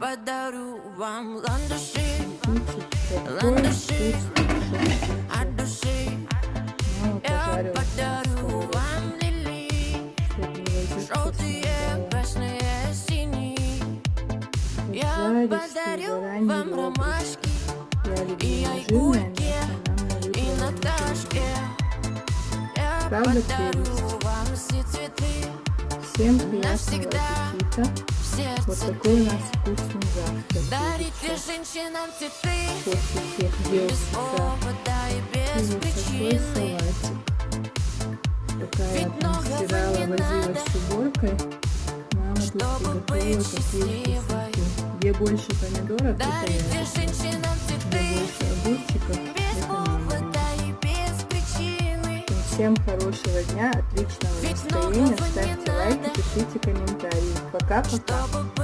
подарю вам ландыши, Такой ландыши вкусный, от души. мама Я пожарила подарю сковородку, вам лилии, чтобы не возиться с желтые, мангала. красные, синие. Я Поджаристый подарю бараний вам ребрышки. ромашки Я и люблю не жирное айгульки, мясо, и нам на Наташке. Я Правда, подарю прелесть? вам все цветы, Всем приятного навсегда аппетита. в сердце Вот такой ты. у нас вкусный завтрак. Дарите будет сейчас женщинам цветы после всех дел без с утра. повода и И без вот такой причины. салатик. Пока я Ведь там многого стирала, не возилась надо, с уборкой, мама тут чтобы приготовила быть такие счастливой. вкусненькие. Где больше помидоров, это я. Дарите женщинам Где цветы больше огурчиков, без это мама. повода и без причины. Всем хорошего дня, отличного Ведь настроения. многого не Ставьте лайки, надо, пишите комментарии. Пока-пока. чтобы быть